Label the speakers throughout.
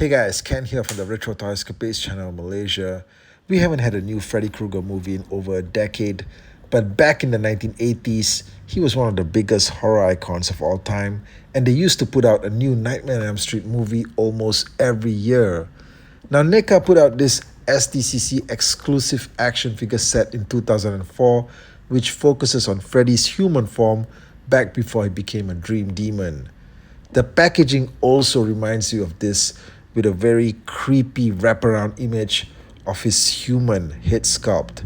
Speaker 1: Hey guys, Ken here from the Retro Toys Escapades channel in Malaysia. We haven't had a new Freddy Krueger movie in over a decade, but back in the 1980s, he was one of the biggest horror icons of all time, and they used to put out a new Nightmare on Elm Street movie almost every year. Now, Neca put out this SDCC exclusive action figure set in 2004, which focuses on Freddy's human form back before he became a dream demon. The packaging also reminds you of this with a very creepy wraparound image of his human head sculpt.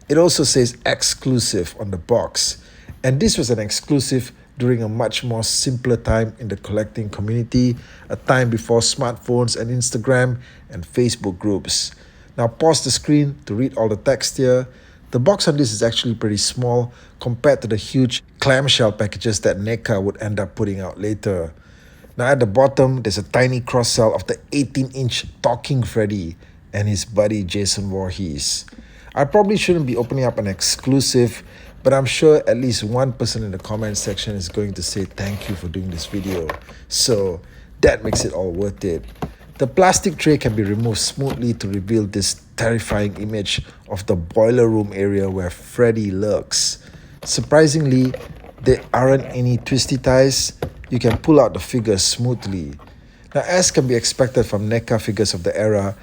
Speaker 1: It also says exclusive on the box, and this was an exclusive during a much more simpler time in the collecting community, a time before smartphones and Instagram and Facebook groups. Now pause the screen to read all the text here. The box on this is actually pretty small compared to the huge clamshell packages that Neca would end up putting out later. Now at the bottom, there's a tiny cross-sell of the 18-inch talking Freddy and his buddy Jason Voorhees. I probably shouldn't be opening up an exclusive, but I'm sure at least one person in the comment section is going to say thank you for doing this video. So that makes it all worth it. The plastic tray can be removed smoothly to reveal this terrifying image of the boiler room area where Freddy lurks. Surprisingly, there aren't any twisty ties. You can pull out the figure smoothly. Now, as can be expected from NECA figures of the era,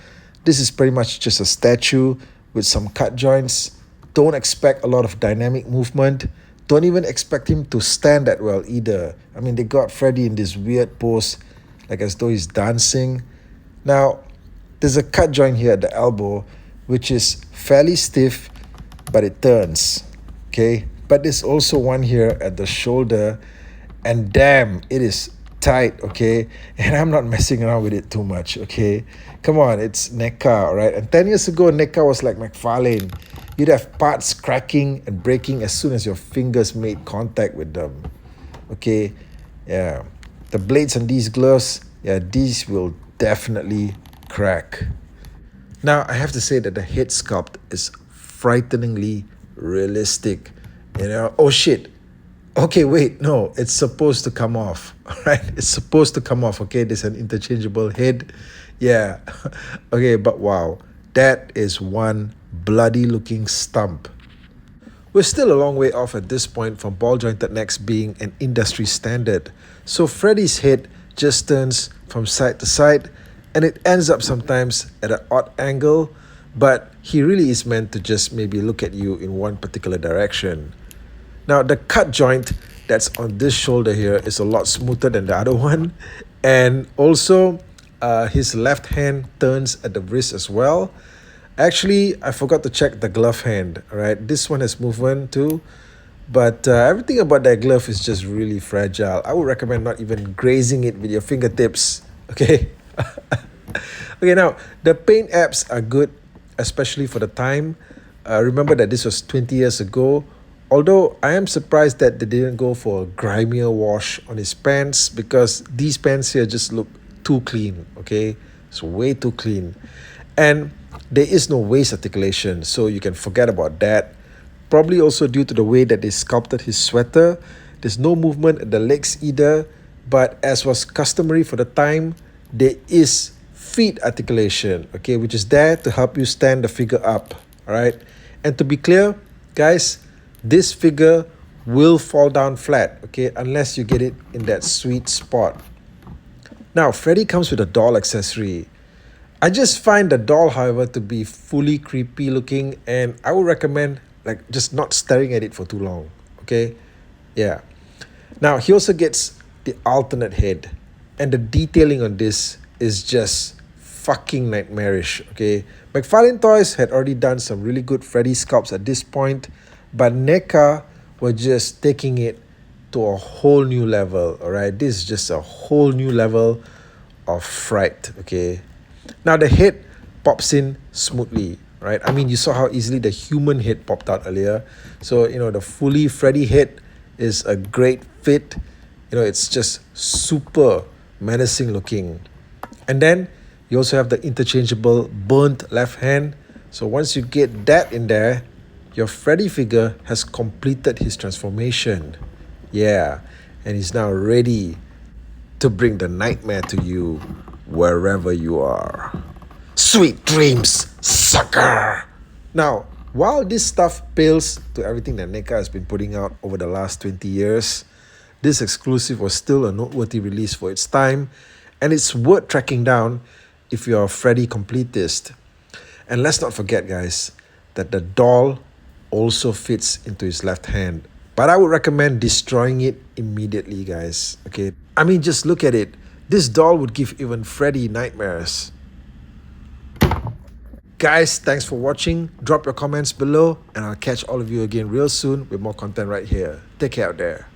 Speaker 1: this is pretty much just a statue with some cut joints. Don't expect a lot of dynamic movement. Don't even expect him to stand that well either. I mean, they got Freddy in this weird pose, like as though he's dancing. Now, there's a cut joint here at the elbow, which is fairly stiff, but it turns, okay? But there's also one here at the shoulder, and damn, it is tight, okay? And I'm not messing around with it too much, okay? Come on, it's NECA, right? And 10 years ago, NECA was like McFarlane. You'd have parts cracking and breaking as soon as your fingers made contact with them, okay? Yeah, the blades on these gloves, yeah, these will definitely crack. Now, I have to say that the head sculpt is frighteningly realistic. You know, oh shit. Okay, wait, no, it's supposed to come off, all right? It's supposed to come off, okay? There's an interchangeable head. Yeah, okay, but wow, that is one bloody looking stump. We're still a long way off at this point from ball jointed necks being an industry standard. So Freddy's head just turns from side to side, and it ends up sometimes at an odd angle, but he really is meant to just maybe look at you in one particular direction. Now, the cut joint that's on this shoulder here is a lot smoother than the other one. And also, his left hand turns at the wrist as well. Actually, I forgot to check the glove hand, all right? This one has movement too. But everything about that glove is just really fragile. I would recommend not even grazing it with your fingertips, okay? Okay, now, the paint apps are good, especially for the time. Remember that this was 20 years ago. Although I am surprised that they didn't go for a grimier wash on his pants, because these pants here just look too clean, okay? It's way too clean. And there is no waist articulation, so you can forget about that. Probably also due to the way that they sculpted his sweater. There's no movement at the legs either, but as was customary for the time, there is feet articulation, okay, which is there to help you stand the figure up, all right? And to be clear, guys, this figure will fall down flat, okay, unless you get it in that sweet spot. Now, Freddy comes with a doll accessory. I just find the doll, however, to be fully creepy looking, and I would recommend like just not staring at it for too long, okay? Yeah. Now, he also gets the alternate head, and the detailing on this is just fucking nightmarish, okay? McFarlane Toys had already done some really good Freddy sculpts at this point, but NECA were just taking it to a whole new level, all right? This is just a whole new level of fright, okay? Now, the head pops in smoothly, right? I mean, you saw how easily the human head popped out earlier. So, you know, the fully Freddy head is a great fit. You know, it's just super menacing looking. And then you also have the interchangeable burnt left hand. So once you get that in there, your Freddy figure has completed his transformation. Yeah, and he's now ready to bring the nightmare to you. wherever you are. Sweet dreams, sucker! Now, while this stuff pales to everything that Neca has been putting out over the last 20 years, this exclusive was still a noteworthy release for its time, and it's worth tracking down if you're a Freddy completist. And let's not forget, guys, that the doll also fits into his left hand. But I would recommend destroying it immediately, guys. Okay? I mean, just look at it. This doll would give even Freddy nightmares. Guys, thanks for watching. Drop your comments below, and I'll catch all of you again real soon with more content right here. Take care out there.